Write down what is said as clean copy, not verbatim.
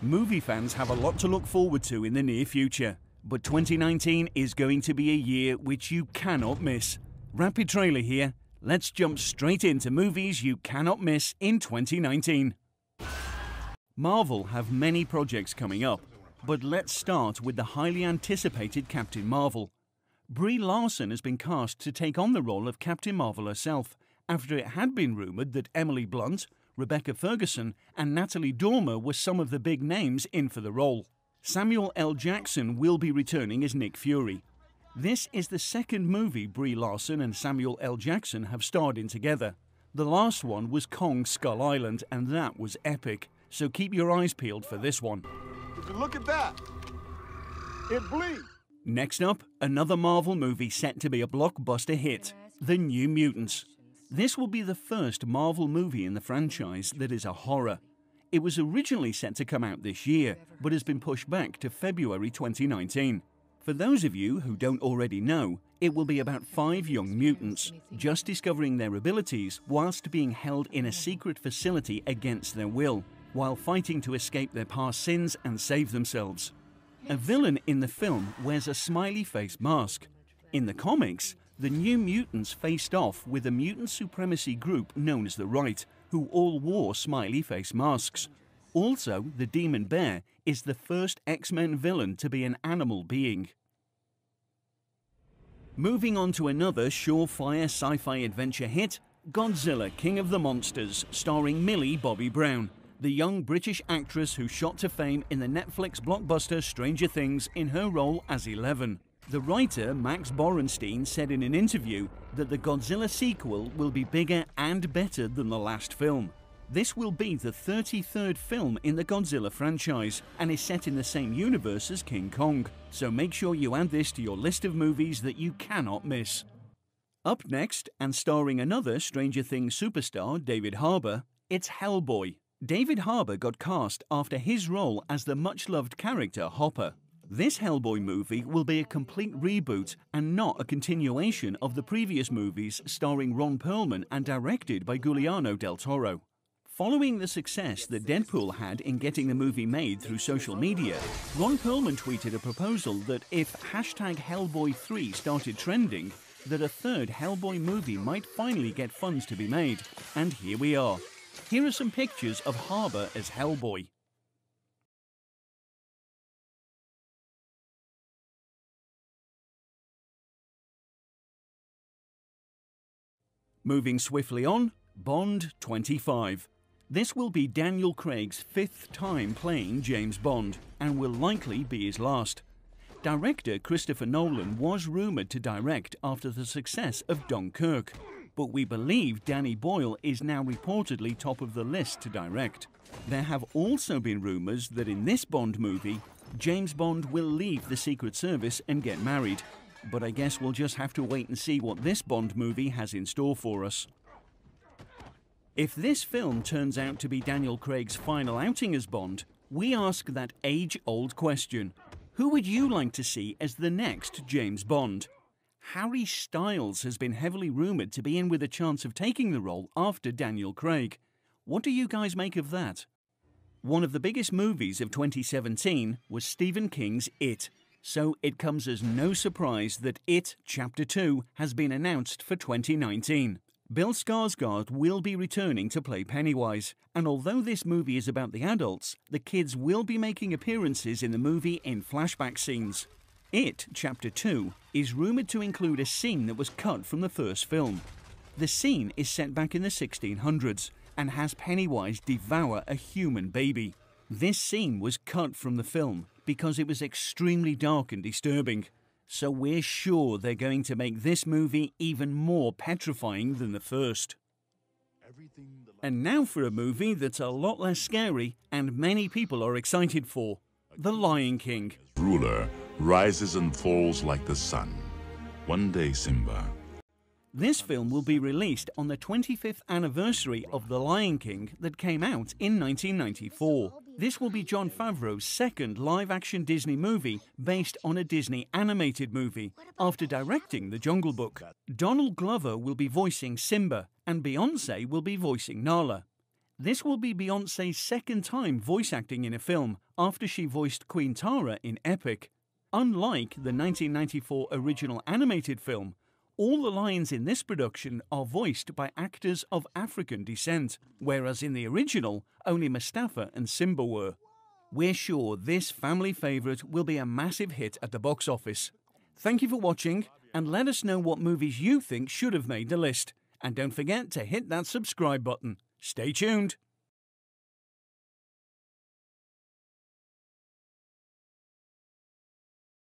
Movie fans have a lot to look forward to in the near future, but 2019 is going to be a year which you cannot miss. Rapid trailer here. Let's jump straight into movies you cannot miss in 2019. Marvel have many projects coming up, but let's start with the highly anticipated Captain Marvel. Brie Larson has been cast to take on the role of Captain Marvel herself, after it had been rumoured that Emily Blunt, Rebecca Ferguson and Natalie Dormer were some of the big names in for the role. Samuel L. Jackson will be returning as Nick Fury. This is the second movie Brie Larson and Samuel L. Jackson have starred in together. The last one was Kong Skull Island, and that was epic, so keep your eyes peeled for this one. Would you look at that? It bleeds. Next up, another Marvel movie set to be a blockbuster hit, The New Mutants. This will be the first Marvel movie in the franchise that is a horror. It was originally set to come out this year, but has been pushed back to February 2019. For those of you who don't already know, it will be about 5 young mutants, just discovering their abilities whilst being held in a secret facility against their will, while fighting to escape their past sins and save themselves. A villain in the film wears a smiley face mask. In the comics, the New Mutants faced off with a mutant supremacy group known as the Right, who all wore smiley face masks. Also, the Demon Bear is the first X-Men villain to be an animal being. Moving on to another surefire sci-fi adventure hit, Godzilla King of the Monsters, starring Millie Bobby Brown, the young British actress who shot to fame in the Netflix blockbuster Stranger Things in her role as Eleven. The writer, Max Borenstein, said in an interview that the Godzilla sequel will be bigger and better than the last film. This will be the 33rd film in the Godzilla franchise and is set in the same universe as King Kong, so make sure you add this to your list of movies that you cannot miss. Up next, and starring another Stranger Things superstar, David Harbour, it's Hellboy. David Harbour got cast after his role as the much-loved character Hopper. This Hellboy movie will be a complete reboot and not a continuation of the previous movies starring Ron Perlman and directed by Guillermo del Toro. Following the success that Deadpool had in getting the movie made through social media, Ron Perlman tweeted a proposal that if #Hellboy3 started trending, that a third Hellboy movie might finally get funds to be made. And here we are. Here are some pictures of Harbour as Hellboy. Moving swiftly on, Bond 25. This will be Daniel Craig's 5th time playing James Bond, and will likely be his last. Director Christopher Nolan was rumoured to direct after the success of Dunkirk, but we believe Danny Boyle is now reportedly top of the list to direct. There have also been rumours that in this Bond movie, James Bond will leave the Secret Service and get married. But I guess we'll just have to wait and see what this Bond movie has in store for us. If this film turns out to be Daniel Craig's final outing as Bond, we ask that age-old question. Who would you like to see as the next James Bond? Harry Styles has been heavily rumoured to be in with a chance of taking the role after Daniel Craig. What do you guys make of that? One of the biggest movies of 2017 was Stephen King's It. So it comes as no surprise that It Chapter 2 has been announced for 2019. Bill Skarsgård will be returning to play Pennywise, and although this movie is about the adults, the kids will be making appearances in the movie in flashback scenes. It Chapter 2 is rumoured to include a scene that was cut from the first film. The scene is set back in the 1600s and has Pennywise devour a human baby. This scene was cut from the film because it was extremely dark and disturbing, so we're sure they're going to make this movie even more petrifying than the first. And now for a movie that's a lot less scary and many people are excited for, The Lion King. Ruler rises and falls like the sun. One day, Simba. This film will be released on the 25th anniversary of The Lion King that came out in 1994. This will be Jon Favreau's second live-action Disney movie based on a Disney animated movie, after directing The Jungle Book. Donald Glover will be voicing Simba, and Beyoncé will be voicing Nala. This will be Beyoncé's second time voice acting in a film after she voiced Queen Tara in Epic. Unlike the 1994 original animated film, all the lines in this production are voiced by actors of African descent, whereas in the original, only Mustafa and Simba were. We're sure this family favourite will be a massive hit at the box office. Thank you for watching, and let us know what movies you think should have made the list. And don't forget to hit that subscribe button. Stay tuned.